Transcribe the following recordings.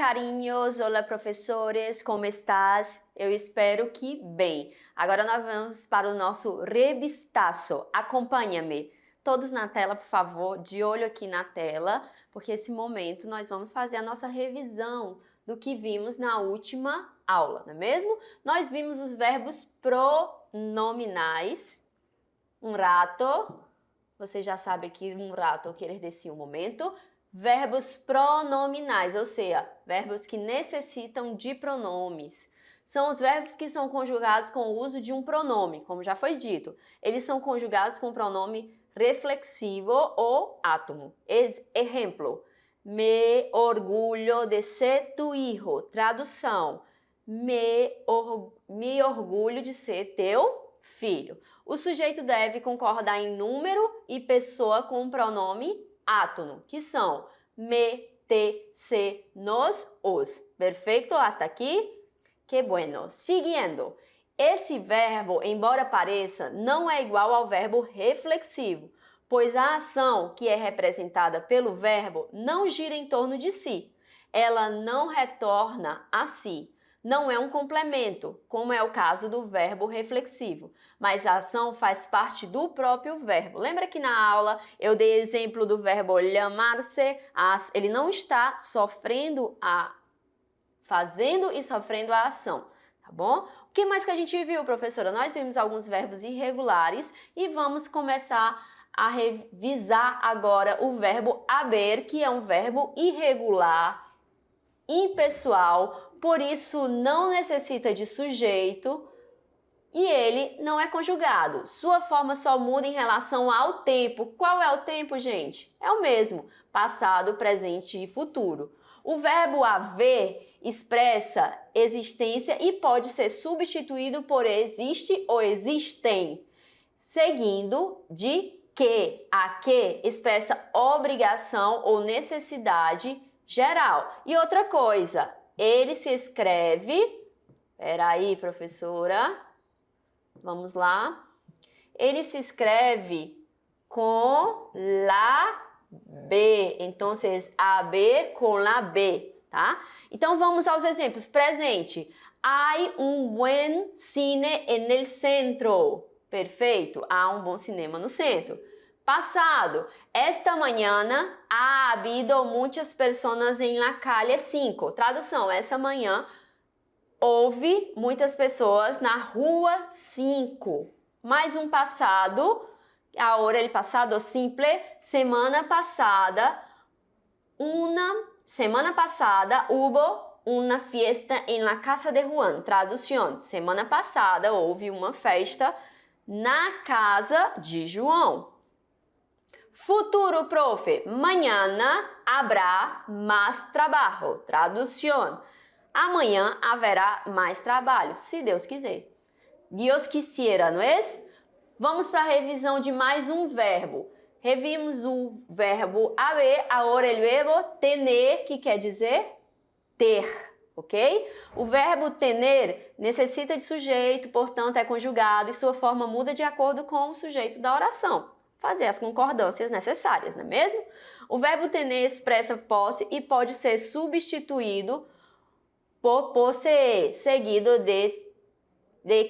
carinhos, olá professores, como estás? Eu espero que bem. Agora nós vamos para o nosso revistaço. Acompanha-me. Todos na tela, por favor, de olho aqui na tela, porque esse momento nós vamos fazer a nossa revisão do que vimos na última aula, não é mesmo? Nós vimos os verbos pronominais, um rato, você já sabe que um rato quer dizer um momento, verbos pronominais, ou seja, verbos que necessitam de pronomes. São os verbos que são conjugados com o uso de um pronome, como já foi dito. Eles são conjugados com o pronome reflexivo ou átomo. Exemplo, me orgulho de ser tu hijo. Tradução, me orgulho de ser teu filho. O sujeito deve concordar em número e pessoa com o pronome átono, que são me, te, se, nos, os. Perfeito? Hasta aqui? Que bueno. Seguindo. Esse verbo, embora pareça, não é igual ao verbo reflexivo, pois a ação que é representada pelo verbo não gira em torno de si. Ela não retorna a si. Não é um complemento, como é o caso do verbo reflexivo, mas a ação faz parte do próprio verbo. Lembra que na aula eu dei exemplo do verbo llamar-se, ele não está fazendo e sofrendo a ação, tá bom? O que mais que a gente viu, professora? Nós vimos alguns verbos irregulares e vamos começar a revisar agora o verbo haber, que é um verbo irregular, impessoal, por isso não necessita de sujeito e ele não é conjugado. Sua forma só muda em relação ao tempo. Qual é o tempo, gente? É o mesmo, passado, presente e futuro. O verbo haver expressa existência e pode ser substituído por existe ou existem, seguindo de que. A que expressa obrigação ou necessidade geral. E outra coisa, ele se escreve, peraí, professora, vamos lá, ele se escreve com la B, então, a B com la B, tá? Então, vamos aos exemplos. Presente, hay un buen cine en el centro. Perfeito, há um bom cinema no centro. Passado, esta manhã ha habido muitas pessoas em la calle 5. Tradução, essa manhã houve muitas pessoas na rua 5. Mais um passado, agora el passado simple, semana passada hubo uma fiesta em la casa de Juan. Tradução, semana passada houve uma festa na casa de João. Futuro, profe, mañana habrá más trabajo. Tradução, amanhã haverá mais trabalho, se Deus quiser. Dios quisiera, não é? Vamos para a revisão de mais um verbo. Revimos o verbo haber, agora o verbo tener, que quer dizer ter, ok? O verbo tener necessita de sujeito, portanto é conjugado e sua forma muda de acordo com o sujeito da oração. Fazer as concordâncias necessárias, não é mesmo? O verbo tener expressa posse e pode ser substituído por posseer, seguido de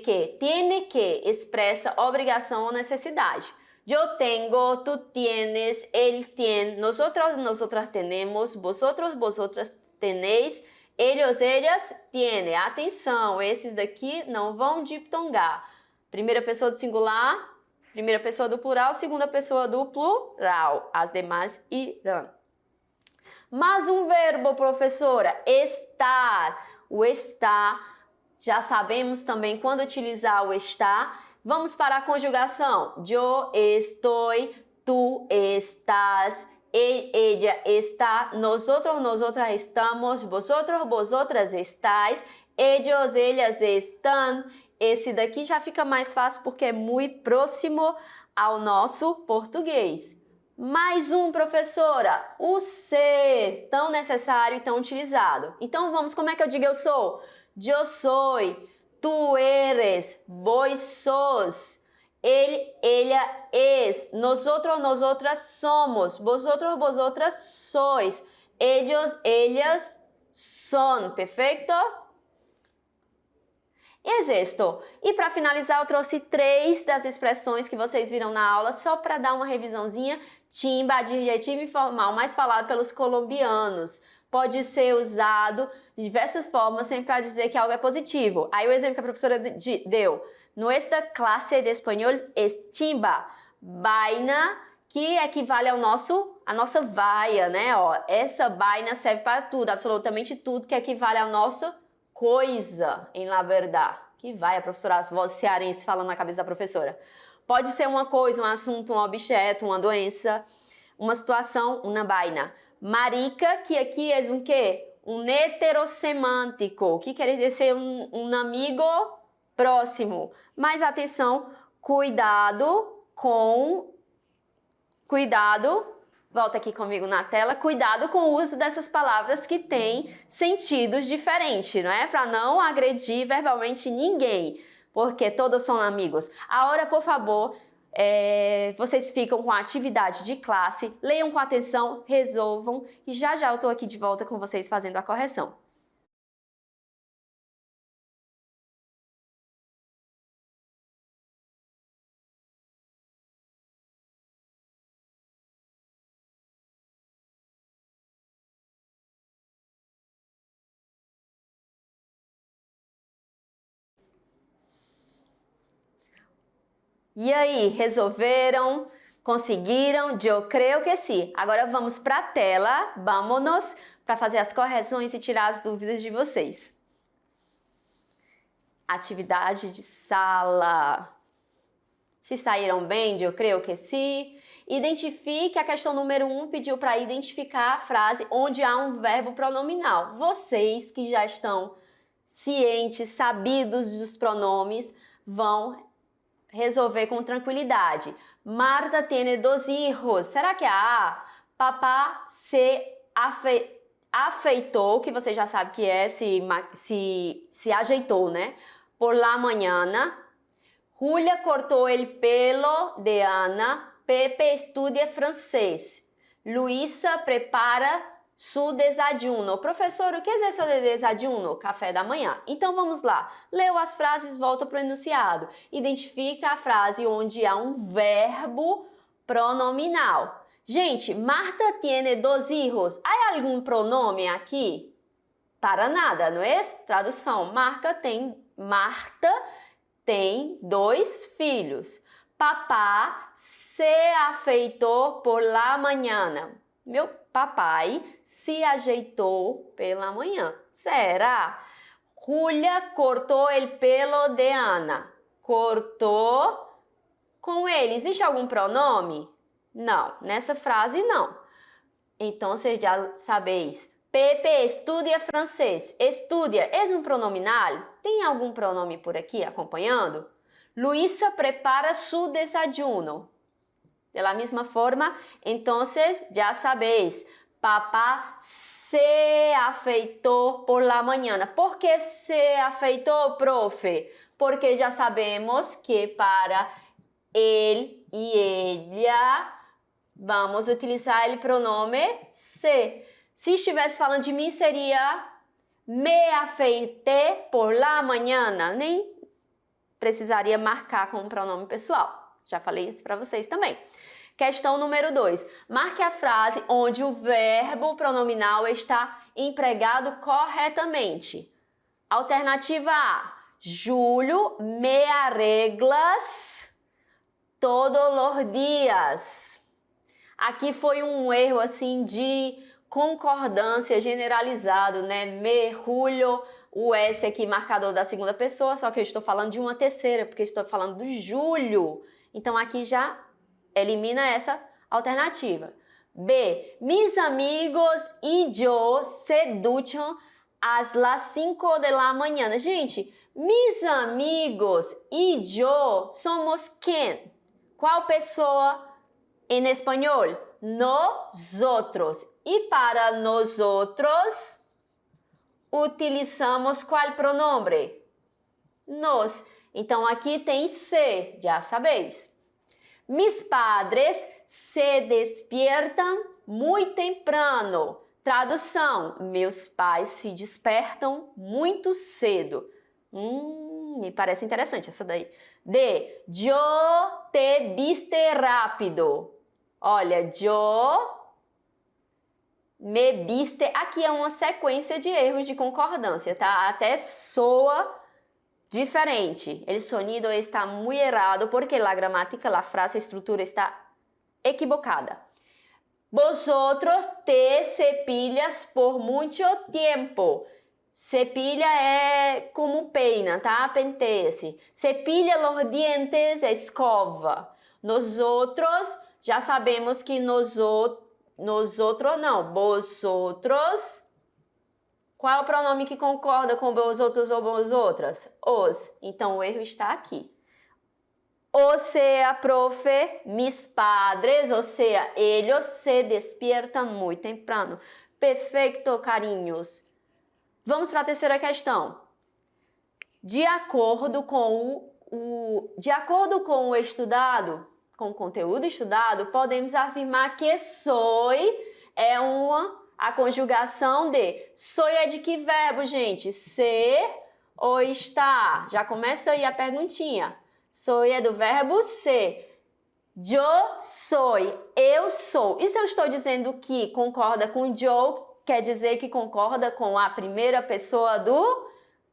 que. Tiene que expressa obrigação ou necessidade. Eu tenho, tu tienes, ele tiene, nosotros, nosotras tenemos, vosotros, vosotras tenéis, ellos, ellas tiene. Atenção, esses daqui não vão diptongar. Primeira pessoa do singular, primeira pessoa do plural, segunda pessoa do plural. As demais irão. Mais um verbo, professora, estar. O estar, já sabemos também quando utilizar o estar. Vamos para a conjugação. Eu estou, tu estás, ele, ella está, nosotros, nosotras estamos, vosotros, vosotras estáis, ellos, ellas estão. Esse daqui já fica mais fácil porque é muito próximo ao nosso português. Mais um, professora, o ser, tão necessário e tão utilizado. Então vamos, como é que eu digo eu sou? Eu sou, tu eres, vos sos, ele, ella es, nosotros, nosotras somos, vosotros, vosotras sois, ellos, ellas son, perfeito? Existe. E para finalizar, eu trouxe 3 das expressões que vocês viram na aula, só para dar uma revisãozinha. Timba, adjetivo informal, mais falado pelos colombianos. Pode ser usado de diversas formas, sempre para dizer que algo é positivo. Aí o exemplo que a professora deu. Nuestra clase de espanhol é timba. Vaina, que equivale a nossa vaia, né? Ó, essa vaina serve para tudo, absolutamente tudo, que equivale à nossa coisa, em la verdade. Que vai a professora, as vozes cearenses falando na cabeça da professora. Pode ser uma coisa, um assunto, um objeto, uma doença, uma situação, uma vaina. Marica, que aqui é um quê? Um heterosemântico, que quer dizer um amigo próximo. Mas atenção, cuidado, volta aqui comigo na tela, cuidado com o uso dessas palavras que têm sentidos diferentes, não é? Para não agredir verbalmente ninguém, porque todos são amigos. Agora, por favor, vocês ficam com a atividade de classe, leiam com atenção, resolvam e já eu estou aqui de volta com vocês fazendo a correção. E aí, resolveram? Conseguiram? Eu creio que sim. Agora vamos para a tela, vámonos, para fazer as correções e tirar as dúvidas de vocês. Atividade de sala. Se saíram bem? Eu creio que sim. Identifique, a questão número 1 pediu para identificar a frase onde há um verbo pronominal. Vocês que já estão cientes, sabidos dos pronomes, vão resolver com tranquilidade. Marta tiene 2 hijos. Será que é a? Papá se afeitou, que você já sabe que é se ajeitou, né? Por la mañana. Julia cortou el pelo de Ana. Pepe estudia francês. Luísa prepara su desayuno. Professor, o que é seu desayuno? Café da manhã. Então vamos lá. Leu as frases, volta para o enunciado. Identifica a frase onde há um verbo pronominal. Gente, Marta tiene 2 hijos. Há algum pronome aqui? Para nada, não é? Tradução. Marta tem 2 filhos. Papá se afeitou por la mañana. Meu papai se ajeitou pela manhã. Será? Julia cortou el pelo de Ana. Cortou com ele. Existe algum pronome? Não. Nessa frase, não. Então, vocês já sabeis. Pepe estudia francês. Estudia é um pronominal? Tem algum pronome por aqui acompanhando? Luísa prepara su desayuno. De la misma forma, entonces ya sabéis, papá se afeitou por la mañana. ¿Por qué se afeitou, profe? Porque já sabemos que para ele e ella vamos utilizar o pronome se. Se estivesse falando de mim, seria me afeitei por la mañana. Nem precisaria marcar com o pronome pessoal. Já falei isso para vocês também. Questão número 2. Marque a frase onde o verbo pronominal está empregado corretamente. Alternativa A. Júlio me arreglas todos os dias. Aqui foi um erro assim de concordância generalizado, né? Me, Julio, o S aqui marcador da segunda pessoa, só que eu estou falando de uma terceira, porque estou falando do Júlio. Então aqui já elimina essa alternativa. B. Mis amigos y yo se duchan a las 5 de la mañana. Gente, mis amigos y yo somos quem? Qual pessoa em espanhol? Nosotros. E para nosotros, utilizamos qual pronome? Nos. Então aqui tem se, já sabeis. Mis padres se despiertan muy temprano. Tradução: meus pais se despertam muito cedo. Me parece interessante essa daí. D. Yo te viste rápido. Olha, yo me viste. Aqui é uma sequência de erros de concordância, tá? Até soa diferente. El sonido está muy errado porque la gramática, la frase, a estrutura está equivocada. Vosotros te cepillas por mucho tiempo. Cepilha é como peina, tá? Penteia-se. Cepilha los dientes, escova. Nosotros, já sabemos que nosotros não. Vosotros. Qual é o pronome que concorda com vosotros ou vosotras? Os. Então, o erro está aqui. O sea, profe, mis padres, o sea, ellos se despiertan muy temprano. Perfeito, carinhos. Vamos para a terceira questão. De acordo com o estudado, com o conteúdo estudado, podemos afirmar que soy é a conjugação de. Soy é de que verbo, gente? Ser ou estar? Já começa aí a perguntinha. Soy é do verbo ser. Yo soy, eu sou. E se eu estou dizendo que concorda com yo, quer dizer que concorda com a primeira pessoa do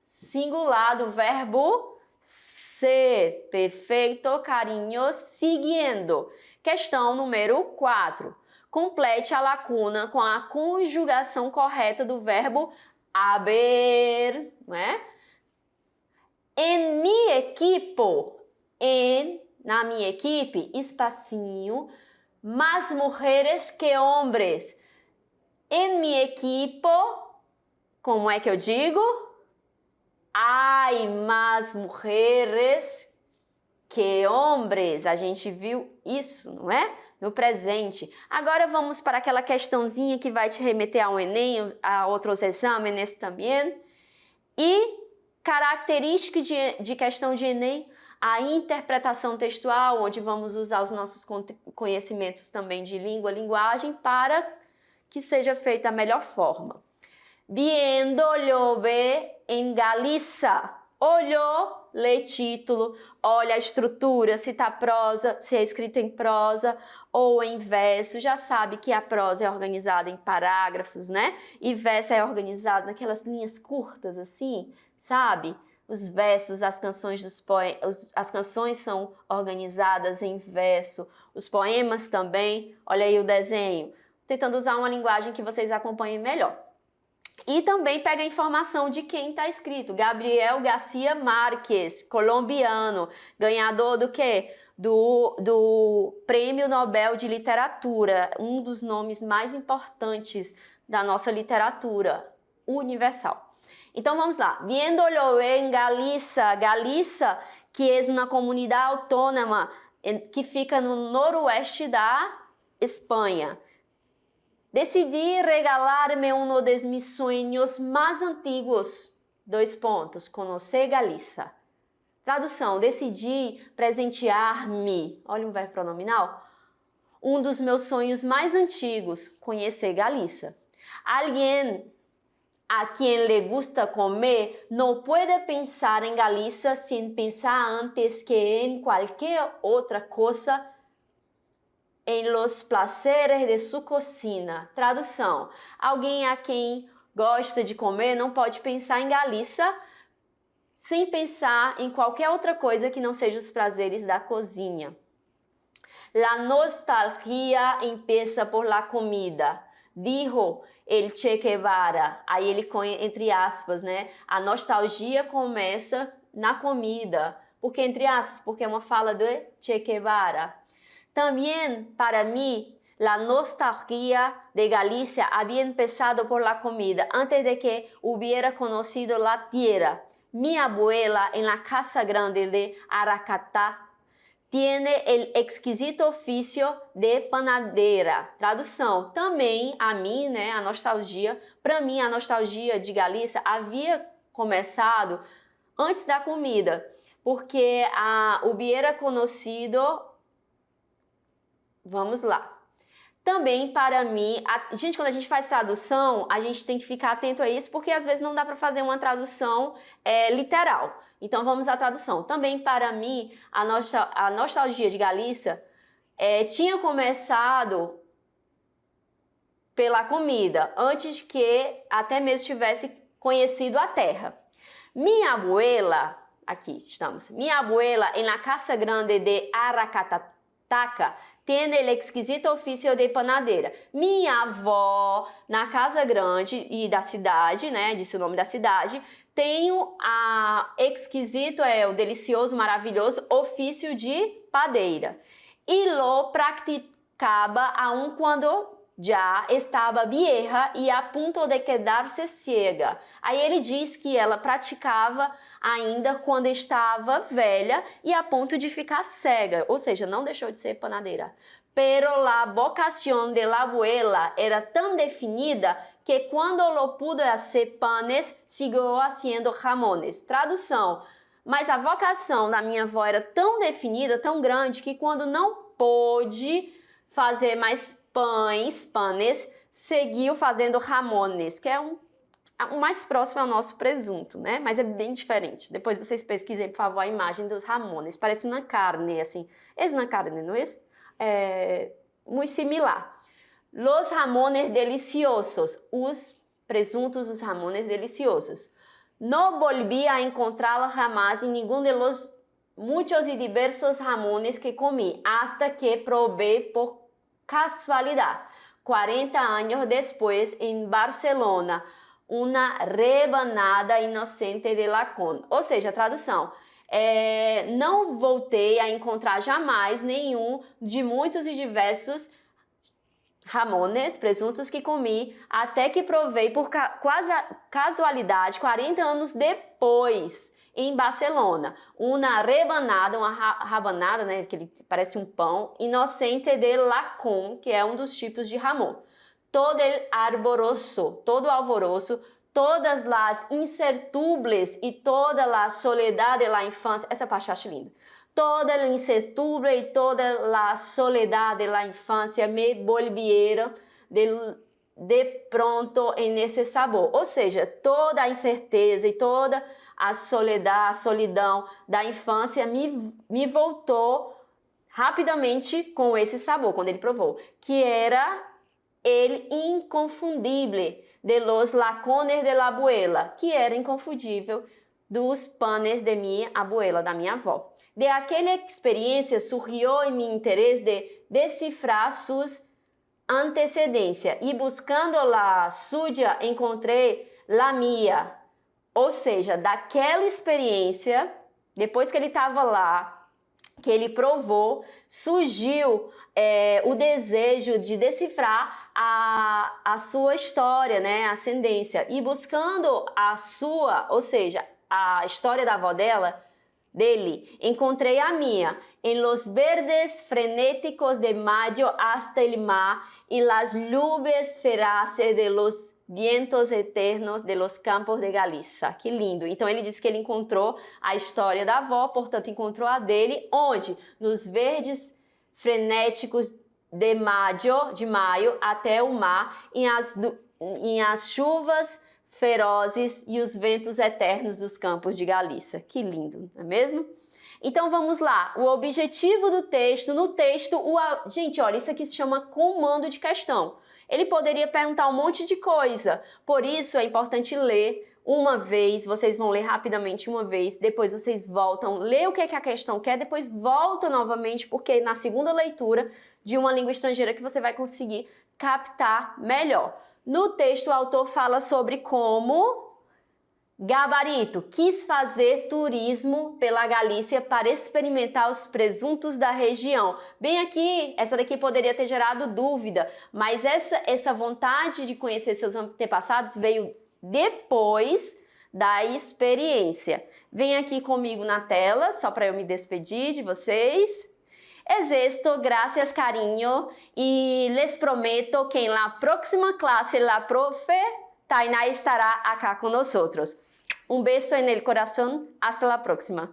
singular, do verbo ser. Perfeito, carinho, seguindo. Questão número 4. Complete a lacuna com a conjugação correta do verbo haber, não é? En mi equipo, na minha equipe, espacinho, mais mulheres que homens. En mi equipo, como é que eu digo? Hay mais mulheres que homens. A gente viu isso, não é? No presente. Agora vamos para aquela questãozinha que vai te remeter ao Enem, a outros exames também. E característica de questão de Enem, a interpretação textual, onde vamos usar os nossos conhecimentos também de língua, linguagem, para que seja feita a melhor forma. Viendo, llove en Galiza. Olhou, lê título, olha a estrutura, se tá prosa, se é escrito em prosa ou em verso. Já sabe que a prosa é organizada em parágrafos, né? E verso é organizado naquelas linhas curtas assim, sabe? Os versos, as canções as canções são organizadas em verso, os poemas também. Olha aí o desenho, tentando usar uma linguagem que vocês acompanhem melhor. E também pega a informação de quem está escrito. Gabriel Garcia Márquez, colombiano, ganhador do quê? Do Prêmio Nobel de Literatura, um dos nomes mais importantes da nossa literatura universal. Então vamos lá. Viéndolo en Galiza, Galiza, que é uma comunidade autônoma que fica no noroeste da Espanha. Decidi regalar-me um dos meus sonhos mais antigos. : conhecer Galiza. Tradução: decidi presentear-me. Olha um verbo pronominal. Um dos meus sonhos mais antigos, conhecer Galiza. Alguém a quem le gusta comer não pode pensar em Galiza sem pensar antes que em qualquer outra coisa em los placeres de sua cocina. Tradução: alguém a quem gosta de comer não pode pensar em Galiza sem pensar em qualquer outra coisa que não seja os prazeres da cozinha. La nostalgia empieza por la comida, dijo el Che Guevara. Aí ele põe entre aspas, né? A nostalgia começa na comida. Por que entre aspas? Porque é uma fala de Che Guevara. Também, para mim, la nostalgia de Galicia había empezado por la comida, antes de que hubiera conocido la tierra. Mi abuela, en la casa grande de Aracatá, tiene el exquisito oficio de panadera. Tradução: também a mim, né, a nostalgia, para mim a nostalgia de Galicia havia começado antes da comida, porque hubiera conocido. Vamos lá. Também para mim, gente, quando a gente faz tradução, a gente tem que ficar atento a isso, porque às vezes não dá para fazer uma tradução literal. Então vamos à tradução. Também para mim, a nostalgia de Galícia tinha começado pela comida, antes que até mesmo tivesse conhecido a terra. Minha abuela, aqui estamos, minha abuela en la casa grande de Aracataca tiene el exquisito oficio de panadeira. Minha avó, na casa grande e da cidade, né, disse o nome da cidade, tem exquisito, o delicioso, maravilhoso ofício de padeira. E lo practicaba aun quando já estava vieja e a ponto de quedar-se cega. Aí ele diz que ela praticava ainda quando estava velha e a ponto de ficar cega, ou seja, não deixou de ser panadeira. Pero la vocación de la abuela era tan definida que quando lo pudo hacer panes, siguió haciendo jamones. Tradução: mas a vocação da minha avó era tão definida, tão grande, que quando não pôde fazer mais panes, seguiu fazendo jamones, que é o mais próximo ao nosso presunto, né? Mas é bem diferente. Depois vocês pesquisem, por favor, a imagem dos jamones. Parece uma carne, assim. É uma carne, não é? Muito similar. Los jamones deliciosos. Os presuntos, os jamones deliciosos. No volví a encontrá-la jamás em nenhum de los muchos y diversos jamones que comí, hasta que probé por casualidad, 40 años después, en Barcelona, uma rebanada inocente de lacón. Ou seja, a tradução, não voltei a encontrar jamais nenhum de muitos e diversos jamones, presuntos que comi, até que provei por casualidade, 40 anos depois, em Barcelona, uma rebanada, uma rabanada, né, que ele parece um pão, inocente de lacón, que é um dos tipos de jamón. Todo el arboroso, todo o alvoroço, todas las incertubles e toda la soledad de la infancia. Essa parte eu acho linda. Toda a incertidumbre e toda a soledad de la infancia me volvieron de pronto en ese sabor. Ou seja, toda a incerteza e toda a soledad, a solidão da infância me voltou rapidamente com esse sabor, quando ele provou, que era el inconfundível de los lacones de la abuela, que era inconfundível dos panes de minha abuela, da minha avó. De aquela experiência surgiu em mim interesse de decifrar suas antecedências e buscando la suya encontrei la mia. Ou seja, daquela experiência, depois que ele estava lá, que ele provou, surgiu o desejo de decifrar a sua história, né, a ascendência, e buscando a sua, ou seja, a história da avó dele, encontrei a minha, em los verdes frenéticos de mayo hasta el mar y las lluvias feraces de los vientos eternos de los campos de Galícia. Que lindo! Então ele disse que ele encontrou a história da avó, portanto encontrou a dele, onde? Nos verdes frenéticos de maio até o mar, em as chuvas ferozes e os ventos eternos dos campos de Galícia. Que lindo, não é mesmo? Então vamos lá, o objetivo do texto, gente, olha, isso aqui se chama comando de questão. Ele poderia perguntar um monte de coisa, por isso é importante ler uma vez, vocês vão ler rapidamente uma vez, depois vocês voltam, lê o que a questão quer, depois volta novamente, porque na segunda leitura de uma língua estrangeira que você vai conseguir captar melhor. No texto, o autor fala sobre como Gabarito quis fazer turismo pela Galícia para experimentar os presuntos da região. Bem aqui, essa daqui poderia ter gerado dúvida, mas essa vontade de conhecer seus antepassados veio depois da experiência. Vem aqui comigo na tela, só para eu me despedir de vocês. Es esto, gracias cariño, y les prometo que en la próxima clase la profe Tainá estará acá con nosotros. Un beso en el corazón, hasta la próxima.